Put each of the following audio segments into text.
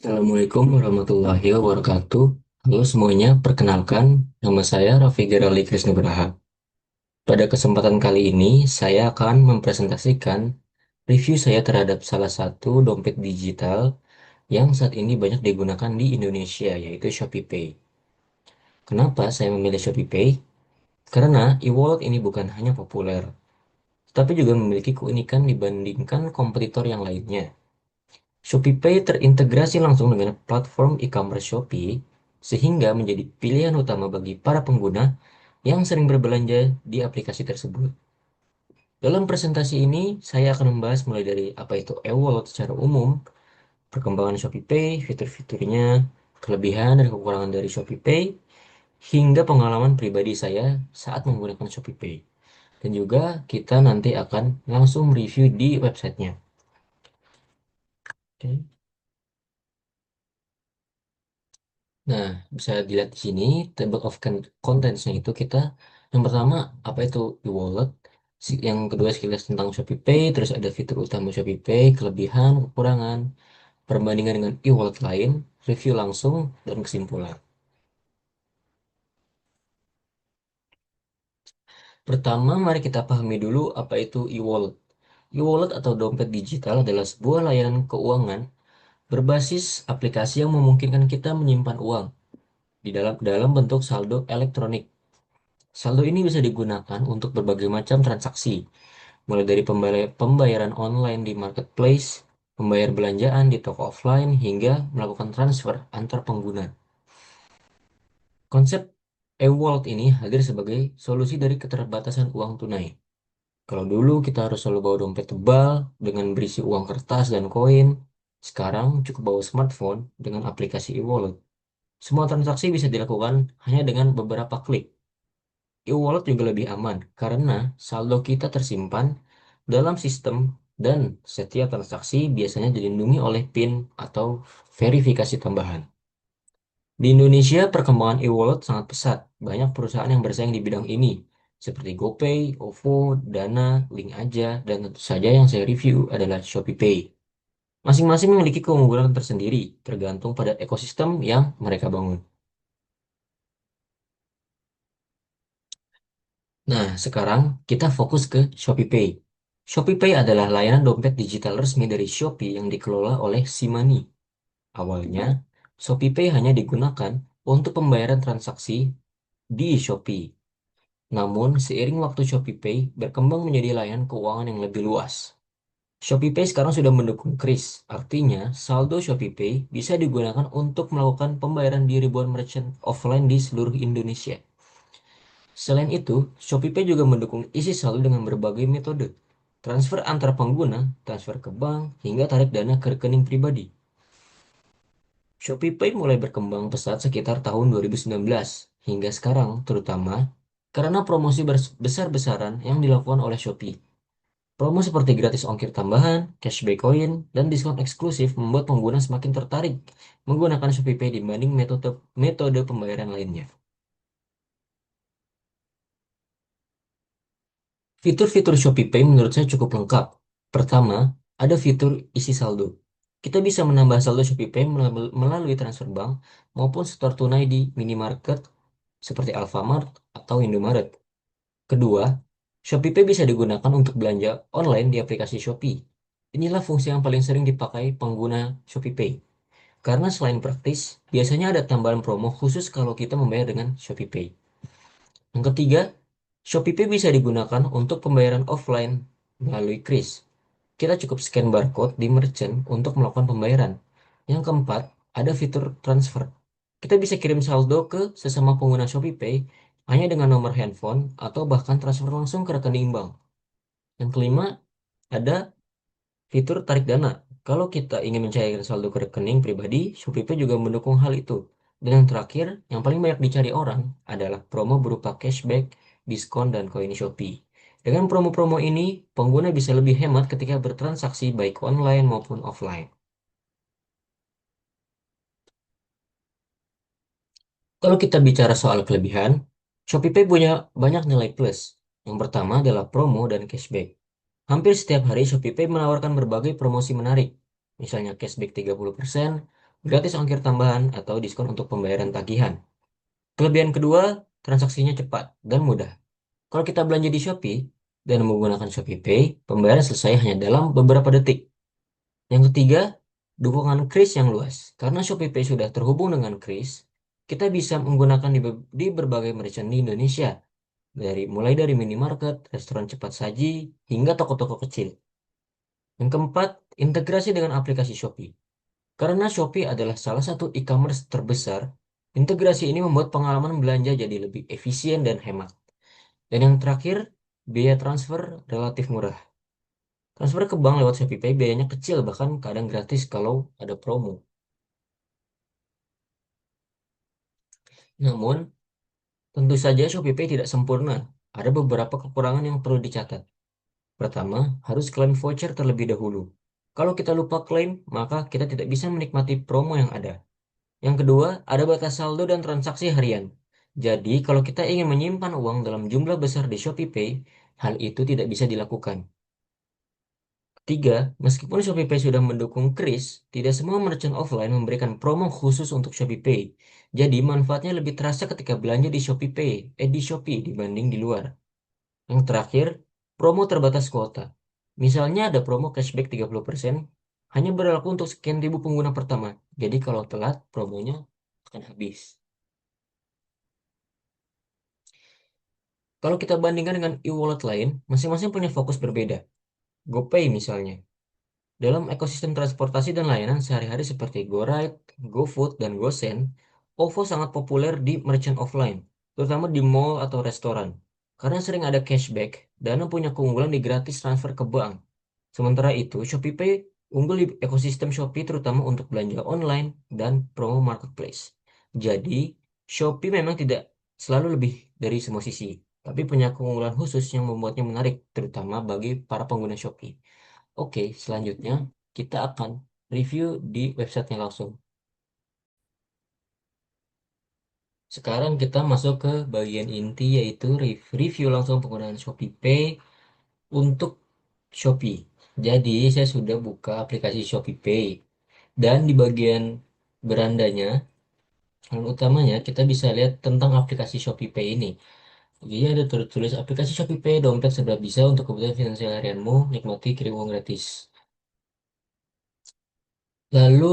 Assalamualaikum warahmatullahi wabarakatuh. Halo semuanya, perkenalkan nama saya Raffi Gerali Krisnugraha. Pada kesempatan kali ini, saya akan mempresentasikan review saya terhadap salah satu dompet digital yang saat ini banyak digunakan di Indonesia, yaitu ShopeePay. Kenapa saya memilih ShopeePay? Karena e-wallet ini bukan hanya populer, tapi juga memiliki keunikan dibandingkan kompetitor yang lainnya. ShopeePay terintegrasi langsung dengan platform e-commerce Shopee, sehingga menjadi pilihan utama bagi para pengguna yang sering berbelanja di aplikasi tersebut. Dalam presentasi ini, saya akan membahas mulai dari apa itu e-wallet secara umum, perkembangan ShopeePay, fitur-fiturnya, kelebihan dan kekurangan dari ShopeePay, hingga pengalaman pribadi saya saat menggunakan ShopeePay. Dan juga kita nanti akan langsung review di websitenya. Oke. Nah, bisa dilihat di sini table of contents-nya itu kita yang pertama apa itu e-wallet, yang kedua sekilas tentang ShopeePay, terus ada fitur utama ShopeePay, kelebihan, kekurangan, perbandingan dengan e-wallet lain, review langsung dan kesimpulan. Pertama, mari kita pahami dulu apa itu e-wallet. E-wallet atau dompet digital adalah sebuah layanan keuangan berbasis aplikasi yang memungkinkan kita menyimpan uang di dalam bentuk saldo elektronik. Saldo ini bisa digunakan untuk berbagai macam transaksi, mulai dari pembayaran online di marketplace, membayar belanjaan di toko offline, hingga melakukan transfer antar pengguna. Konsep e-wallet ini hadir sebagai solusi dari keterbatasan uang tunai. Kalau dulu kita harus selalu bawa dompet tebal dengan berisi uang kertas dan koin, sekarang cukup bawa smartphone dengan aplikasi e-wallet. Semua transaksi bisa dilakukan hanya dengan beberapa klik. E-wallet juga lebih aman karena saldo kita tersimpan dalam sistem dan setiap transaksi biasanya dilindungi oleh PIN atau verifikasi tambahan. Di Indonesia, perkembangan e-wallet sangat pesat. Banyak perusahaan yang bersaing di bidang ini, seperti GoPay, OVO, Dana, Link Aja, dan tentu saja yang saya review adalah ShopeePay. Masing-masing memiliki keunggulan tersendiri, tergantung pada ekosistem yang mereka bangun. Nah, sekarang kita fokus ke ShopeePay. ShopeePay adalah layanan dompet digital resmi dari Shopee yang dikelola oleh Simani. Awalnya, ShopeePay hanya digunakan untuk pembayaran transaksi di Shopee. Namun, seiring waktu ShopeePay berkembang menjadi layanan keuangan yang lebih luas. ShopeePay sekarang sudah mendukung kris, artinya saldo ShopeePay bisa digunakan untuk melakukan pembayaran di ribuan merchant offline di seluruh Indonesia. Selain itu, ShopeePay juga mendukung isi saldo dengan berbagai metode. Transfer antar pengguna, transfer ke bank, hingga tarik dana ke rekening pribadi. ShopeePay mulai berkembang pesat sekitar tahun 2019 hingga sekarang, terutama karena promosi besar-besaran yang dilakukan oleh Shopee. Promo seperti gratis ongkir tambahan, cashback koin, dan diskon eksklusif membuat pengguna semakin tertarik menggunakan ShopeePay dibanding metode pembayaran lainnya. Fitur-fitur ShopeePay menurut saya cukup lengkap. Pertama, ada fitur isi saldo. Kita bisa menambah saldo ShopeePay melalui transfer bank maupun setor tunai di minimarket seperti Alfamart atau Indomaret. Kedua, ShopeePay bisa digunakan untuk belanja online di aplikasi Shopee. Inilah fungsi yang paling sering dipakai pengguna ShopeePay. Karena selain praktis, biasanya ada tambahan promo khusus kalau kita membayar dengan ShopeePay. Yang ketiga, ShopeePay bisa digunakan untuk pembayaran offline melalui kris. Kita cukup scan barcode di merchant untuk melakukan pembayaran. Yang keempat, ada fitur transfer. Kita bisa kirim saldo ke sesama pengguna ShopeePay hanya dengan nomor handphone atau bahkan transfer langsung ke rekening bank. Yang kelima, ada fitur tarik dana. Kalau kita ingin mencairkan saldo ke rekening pribadi, ShopeePay juga mendukung hal itu. Dan yang terakhir, yang paling banyak dicari orang adalah promo berupa cashback, diskon, dan koin Shopee. Dengan promo-promo ini, pengguna bisa lebih hemat ketika bertransaksi baik online maupun offline. Kalau kita bicara soal kelebihan, ShopeePay punya banyak nilai plus. Yang pertama adalah promo dan cashback. Hampir setiap hari ShopeePay menawarkan berbagai promosi menarik, misalnya cashback 30%, gratis ongkir tambahan, atau diskon untuk pembayaran tagihan. Kelebihan kedua, transaksinya cepat dan mudah. Kalau kita belanja di Shopee dan menggunakan Shopee Pay, pembayaran selesai hanya dalam beberapa detik. Yang ketiga, dukungan kris yang luas. Karena Shopee Pay sudah terhubung dengan kris, kita bisa menggunakan di berbagai merchant di Indonesia, mulai dari minimarket, restoran cepat saji, hingga toko-toko kecil. Yang keempat, integrasi dengan aplikasi Shopee. Karena Shopee adalah salah satu e-commerce terbesar, integrasi ini membuat pengalaman belanja jadi lebih efisien dan hemat. Dan yang terakhir, biaya transfer relatif murah. Transfer ke bank lewat Shopee Pay biayanya kecil, bahkan kadang gratis kalau ada promo. Namun, tentu saja Shopee Pay tidak sempurna. Ada beberapa kekurangan yang perlu dicatat. Pertama, harus klaim voucher terlebih dahulu. Kalau kita lupa klaim, maka kita tidak bisa menikmati promo yang ada. Yang kedua, ada batas saldo dan transaksi harian. Jadi, kalau kita ingin menyimpan uang dalam jumlah besar di Shopee Pay, hal itu tidak bisa dilakukan. Ketiga, meskipun Shopee Pay sudah mendukung kris, tidak semua merchant offline memberikan promo khusus untuk Shopee Pay. Jadi, manfaatnya lebih terasa ketika belanja di Shopee Pay, di Shopee dibanding di luar. Yang terakhir, promo terbatas kuota. Misalnya ada promo cashback 30%, hanya berlaku untuk sekian ribu pengguna pertama. Jadi, kalau telat, promonya akan habis. Kalau kita bandingkan dengan e-wallet lain, masing-masing punya fokus berbeda. GoPay misalnya. Dalam ekosistem transportasi dan layanan sehari-hari seperti GoRide, GoFood, dan GoSend, OVO sangat populer di merchant offline, terutama di mall atau restoran. Karena sering ada cashback, Dana punya keunggulan di gratis transfer ke bank. Sementara itu, ShopeePay unggul di ekosistem Shopee terutama untuk belanja online dan promo marketplace. Jadi, Shopee memang tidak selalu lebih dari semua sisi, tapi punya keunggulan khusus yang membuatnya menarik, terutama bagi para pengguna Shopee. Oke, selanjutnya kita akan review di websitenya langsung. Sekarang kita masuk ke bagian inti yaitu review langsung penggunaan Shopee Pay untuk Shopee. Jadi saya sudah buka aplikasi Shopee Pay dan di bagian berandanya, yang utamanya kita bisa lihat tentang aplikasi Shopee Pay ini. Jadi ada tertulis aplikasi Shopee Pay dompet serba bisa untuk kebutuhan finansial harianmu, nikmati kirim uang gratis. Lalu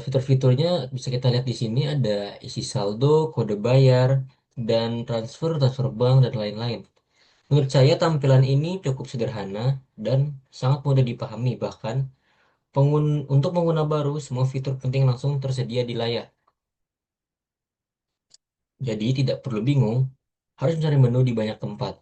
fitur-fiturnya bisa kita lihat di sini ada isi saldo, kode bayar, dan transfer bank dan lain-lain. Menurut saya tampilan ini cukup sederhana dan sangat mudah dipahami. Bahkan untuk pengguna baru, semua fitur penting langsung tersedia di layar. Jadi tidak perlu bingung, harus mencari menu di banyak tempat.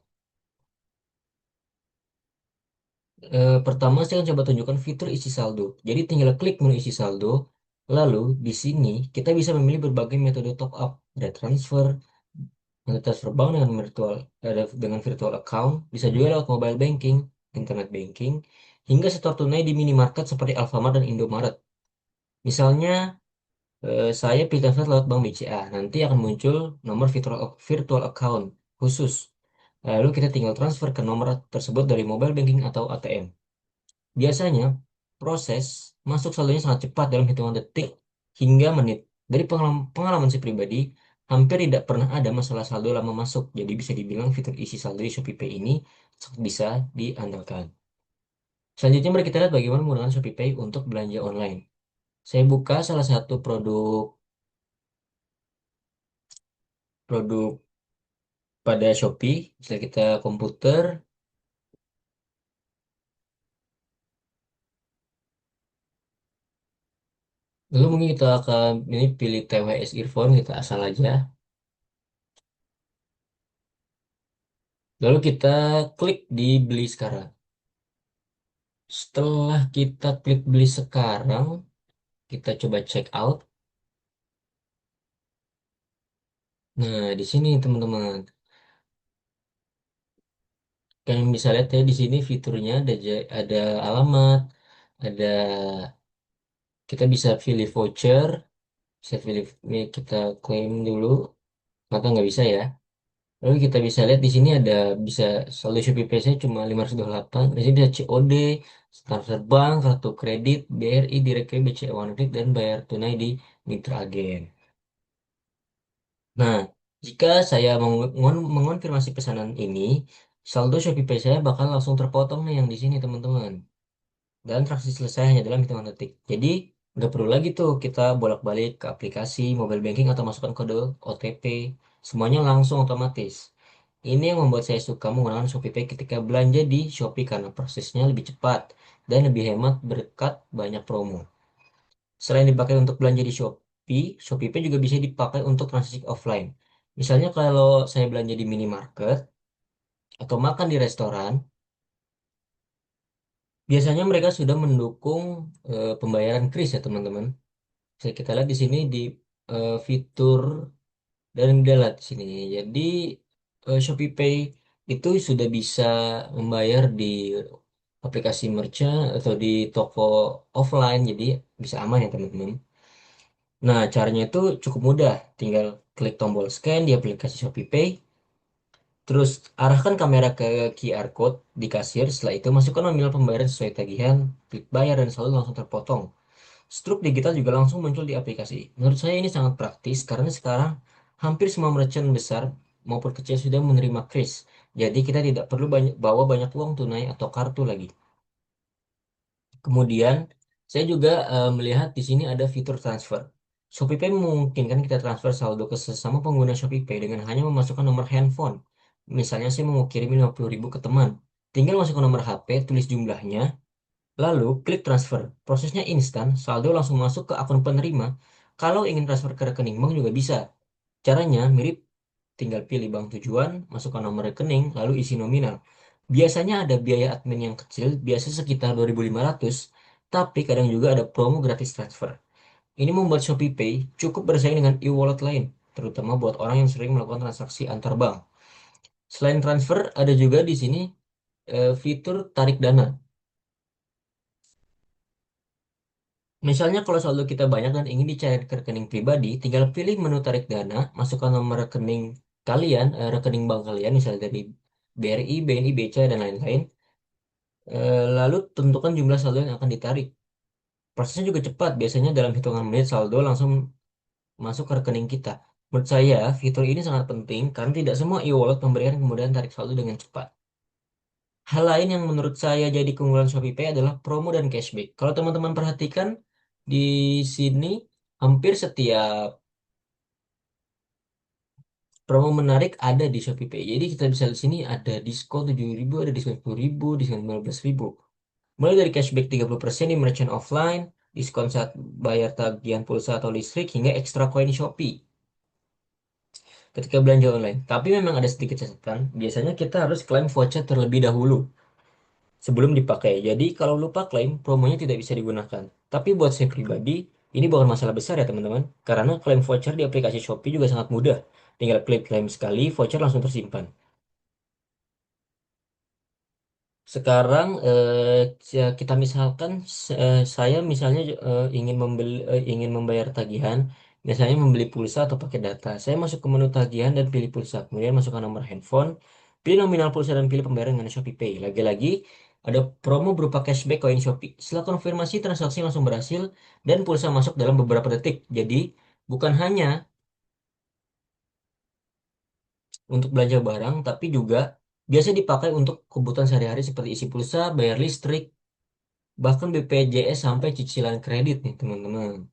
Pertama saya akan coba tunjukkan fitur isi saldo. Jadi tinggal klik menu isi saldo, lalu di sini kita bisa memilih berbagai metode top up. Ada transfer, transfer bank dengan virtual account, bisa juga lewat mobile banking, internet banking, hingga setor tunai di minimarket seperti Alfamart dan Indomaret. Misalnya, saya pilih transfer lewat Bank BCA, nanti akan muncul nomor virtual account khusus. Lalu kita tinggal transfer ke nomor tersebut dari mobile banking atau ATM. Biasanya, proses masuk saldonya sangat cepat dalam hitungan detik hingga menit. Dari pengalaman saya pribadi, hampir tidak pernah ada masalah saldo lama masuk. Jadi bisa dibilang fitur isi saldo di ShopeePay ini sangat bisa diandalkan. Selanjutnya mari kita lihat bagaimana menggunakan ShopeePay untuk belanja online. Saya buka salah satu produk pada Shopee. Misalnya kita komputer, lalu mungkin kita akan ini pilih TWS earphone, kita asal aja. Lalu kita klik di beli sekarang. Setelah kita klik beli sekarang, kita coba check out. Nah, di sini teman-teman, kalian bisa lihat ya di sini fiturnya ada alamat, ada kita bisa pilih voucher, bisa pilih ini kita klaim dulu, maka nggak bisa ya. Lalu kita bisa lihat di sini ada bisa saldo Shopee Pay saya cuma 528, di sini bisa COD, transfer bank, kartu kredit, BRI, Direkre, BCA One Click, dan bayar tunai di Mitra Agen. Nah, jika saya mengonfirmasi pesanan ini, saldo Shopee saya bakal langsung terpotong nih yang di sini teman-teman. Dan transaksi selesai hanya dalam hitungan detik. Jadi, nggak perlu lagi tuh kita bolak-balik ke aplikasi, mobile banking, atau masukkan kode OTP. Semuanya langsung otomatis. Ini yang membuat saya suka menggunakan ShopeePay ketika belanja di Shopee karena prosesnya lebih cepat dan lebih hemat berkat banyak promo. Selain dipakai untuk belanja di Shopee, ShopeePay juga bisa dipakai untuk transaksi offline. Misalnya kalau saya belanja di minimarket atau makan di restoran, biasanya mereka sudah mendukung pembayaran kris ya teman-teman. Bisa kita lihat di sini di fitur dan kita lihat di sini. Jadi ShopeePay itu sudah bisa membayar di aplikasi merchant atau di toko offline, jadi bisa aman ya teman-teman. Nah, caranya itu cukup mudah. Tinggal klik tombol scan di aplikasi ShopeePay, terus arahkan kamera ke QR code di kasir. Setelah itu masukkan nominal pembayaran sesuai tagihan, klik bayar dan saldo langsung terpotong. Struk digital juga langsung muncul di aplikasi. Menurut saya ini sangat praktis karena sekarang hampir semua merchant besar maupun kecil sudah menerima kris. Jadi kita tidak perlu bawa banyak uang tunai atau kartu lagi. Kemudian saya juga melihat di sini ada fitur transfer. ShopeePay memungkinkan kita transfer saldo ke sesama pengguna ShopeePay dengan hanya memasukkan nomor handphone. Misalnya saya mau kirim 50.000 ke teman. Tinggal masukkan nomor HP, tulis jumlahnya, lalu klik transfer. Prosesnya instan, saldo langsung masuk ke akun penerima. Kalau ingin transfer ke rekening bank juga bisa. Caranya mirip, tinggal pilih bank tujuan, masukkan nomor rekening, lalu isi nominal. Biasanya ada biaya admin yang kecil, biasa sekitar 2.500, tapi kadang juga ada promo gratis transfer. Ini membuat ShopeePay cukup bersaing dengan e-wallet lain, terutama buat orang yang sering melakukan transaksi antar bank. Selain transfer, ada juga di sini fitur tarik dana. Misalnya kalau saldo kita banyak dan ingin dicair ke rekening pribadi, tinggal pilih menu tarik dana, masukkan nomor rekening kalian, rekening bank kalian, misalnya dari BRI, BNI, BCA, dan lain-lain. Lalu tentukan jumlah saldo yang akan ditarik. Prosesnya juga cepat, biasanya dalam hitungan menit saldo langsung masuk ke rekening kita. Menurut saya, fitur ini sangat penting karena tidak semua e-wallet memberikan kemudahan tarik saldo dengan cepat. Hal lain yang menurut saya jadi keunggulan ShopeePay adalah promo dan cashback. Kalau teman-teman perhatikan di sini hampir setiap promo menarik ada di ShopeePay. Jadi kita bisa di sini ada diskon 7.000, ada diskon 10.000, diskon 15.000. Mulai dari cashback 30% di merchant offline, diskon saat bayar tagihan pulsa atau listrik, hingga ekstra koin Shopee ketika belanja online. Tapi memang ada sedikit catatan, biasanya kita harus klaim voucher terlebih dahulu sebelum dipakai. Jadi kalau lupa klaim, promonya tidak bisa digunakan. Tapi buat saya pribadi, ini bukan masalah besar ya teman-teman. Karena klaim voucher di aplikasi Shopee juga sangat mudah. Tinggal klik klaim sekali, voucher langsung tersimpan. Sekarang kita misalkan saya misalnya ingin membayar tagihan, misalnya membeli pulsa atau pakai data. Saya masuk ke menu tagihan dan pilih pulsa, kemudian masukkan nomor handphone, pilih nominal pulsa dan pilih pembayaran dengan Shopee Pay. Lagi-lagi ada promo berupa cashback koin Shopee. Setelah konfirmasi transaksi langsung berhasil dan pulsa masuk dalam beberapa detik. Jadi bukan hanya untuk belanja barang, tapi juga biasa dipakai untuk kebutuhan sehari-hari seperti isi pulsa, bayar listrik, bahkan BPJS sampai cicilan kredit nih teman-teman.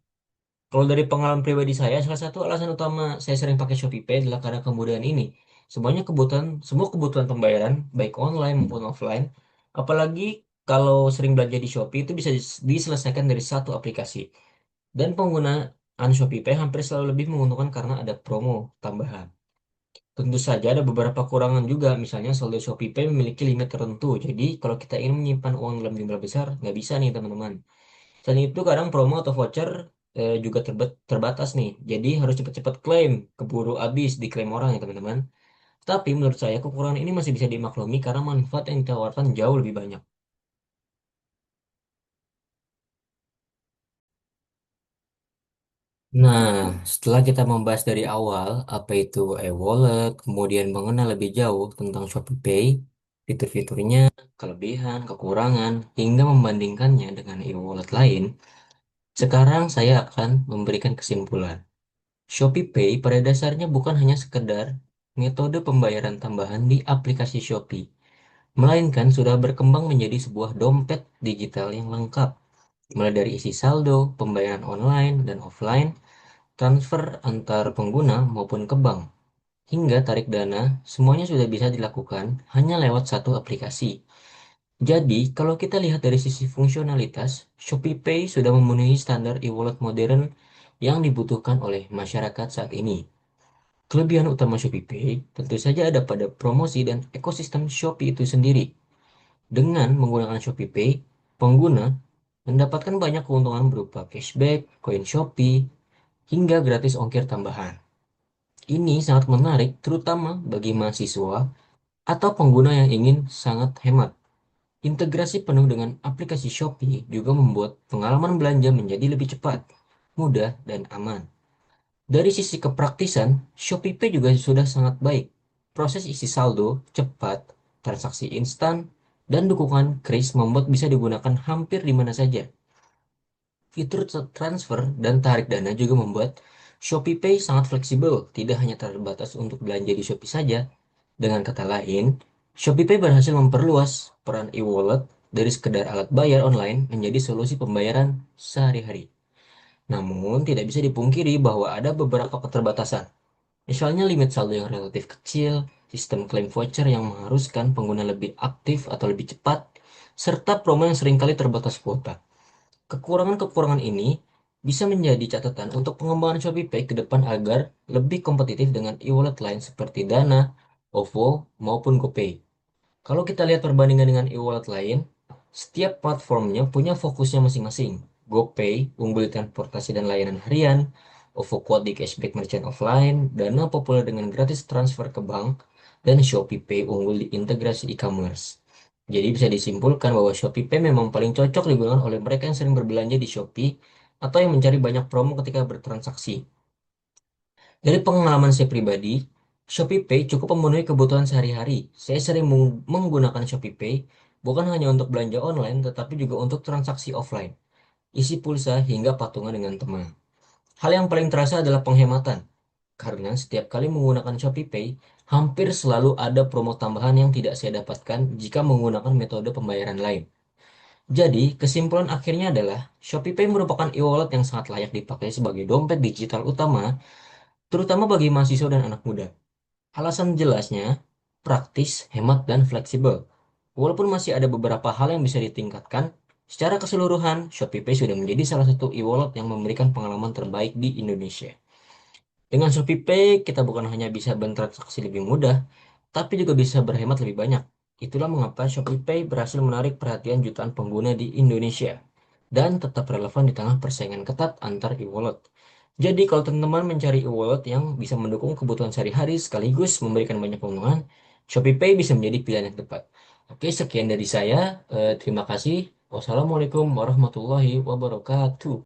Kalau dari pengalaman pribadi saya, salah satu alasan utama saya sering pakai ShopeePay adalah karena kemudahan ini. Semua kebutuhan pembayaran, baik online maupun offline, apalagi kalau sering belanja di Shopee itu bisa diselesaikan dari satu aplikasi. Dan penggunaan ShopeePay hampir selalu lebih menguntungkan karena ada promo tambahan. Tentu saja ada beberapa kekurangan juga, misalnya saldo ShopeePay memiliki limit tertentu. Jadi kalau kita ingin menyimpan uang dalam jumlah besar, nggak bisa nih teman-teman. Selain itu kadang promo atau voucher juga terbatas nih. Jadi harus cepat-cepat klaim, keburu habis diklaim orang ya teman-teman. Tapi menurut saya kekurangan ini masih bisa dimaklumi karena manfaat yang ditawarkan jauh lebih banyak. Nah, setelah kita membahas dari awal apa itu e-wallet, kemudian mengenal lebih jauh tentang ShopeePay, fitur-fiturnya, kelebihan, kekurangan, hingga membandingkannya dengan e-wallet lain, sekarang saya akan memberikan kesimpulan. ShopeePay pada dasarnya bukan hanya sekedar metode pembayaran tambahan di aplikasi Shopee, melainkan sudah berkembang menjadi sebuah dompet digital yang lengkap, mulai dari isi saldo, pembayaran online dan offline, transfer antar pengguna maupun ke bank, hingga tarik dana, semuanya sudah bisa dilakukan hanya lewat satu aplikasi. Jadi, kalau kita lihat dari sisi fungsionalitas, ShopeePay sudah memenuhi standar e-wallet modern yang dibutuhkan oleh masyarakat saat ini. Kelebihan utama ShopeePay tentu saja ada pada promosi dan ekosistem Shopee itu sendiri. Dengan menggunakan ShopeePay, pengguna mendapatkan banyak keuntungan berupa cashback, koin Shopee, hingga gratis ongkir tambahan. Ini sangat menarik terutama bagi mahasiswa atau pengguna yang ingin sangat hemat. Integrasi penuh dengan aplikasi Shopee juga membuat pengalaman belanja menjadi lebih cepat, mudah, dan aman. Dari sisi kepraktisan, ShopeePay juga sudah sangat baik. Proses isi saldo cepat, transaksi instan, dan dukungan kris membuat bisa digunakan hampir di mana saja. Fitur transfer dan tarik dana juga membuat ShopeePay sangat fleksibel, tidak hanya terbatas untuk belanja di Shopee saja. Dengan kata lain, ShopeePay berhasil memperluas peran e-wallet dari sekedar alat bayar online menjadi solusi pembayaran sehari-hari. Namun, tidak bisa dipungkiri bahwa ada beberapa keterbatasan. Misalnya limit saldo yang relatif kecil, sistem klaim voucher yang mengharuskan pengguna lebih aktif atau lebih cepat, serta promo yang seringkali terbatas kuota. Kekurangan-kekurangan ini bisa menjadi catatan untuk pengembangan ShopeePay ke depan agar lebih kompetitif dengan e-wallet lain seperti Dana, OVO, maupun GoPay. Kalau kita lihat perbandingan dengan e-wallet lain, setiap platformnya punya fokusnya masing-masing. GoPay unggul di transportasi dan layanan harian, OVO kuat di cashback merchant offline, Dana populer dengan gratis transfer ke bank, dan ShopeePay unggul di integrasi e-commerce. Jadi bisa disimpulkan bahwa ShopeePay memang paling cocok digunakan oleh mereka yang sering berbelanja di Shopee atau yang mencari banyak promo ketika bertransaksi. Dari pengalaman saya pribadi, ShopeePay cukup memenuhi kebutuhan sehari-hari. Saya sering menggunakan ShopeePay bukan hanya untuk belanja online, tetapi juga untuk transaksi offline, isi pulsa, hingga patungan dengan teman. Hal yang paling terasa adalah penghematan, karena setiap kali menggunakan ShopeePay, hampir selalu ada promo tambahan yang tidak saya dapatkan jika menggunakan metode pembayaran lain. Jadi, kesimpulan akhirnya adalah ShopeePay merupakan e-wallet yang sangat layak dipakai sebagai dompet digital utama, terutama bagi mahasiswa dan anak muda. Alasan jelasnya, praktis, hemat, dan fleksibel. Walaupun masih ada beberapa hal yang bisa ditingkatkan, secara keseluruhan, ShopeePay sudah menjadi salah satu e-wallet yang memberikan pengalaman terbaik di Indonesia. Dengan ShopeePay, kita bukan hanya bisa bertransaksi lebih mudah, tapi juga bisa berhemat lebih banyak. Itulah mengapa ShopeePay berhasil menarik perhatian jutaan pengguna di Indonesia dan tetap relevan di tengah persaingan ketat antar e-wallet. Jadi kalau teman-teman mencari e-wallet yang bisa mendukung kebutuhan sehari-hari sekaligus memberikan banyak keuntungan, ShopeePay bisa menjadi pilihan yang tepat. Oke, sekian dari saya. Terima kasih. Wassalamualaikum warahmatullahi wabarakatuh.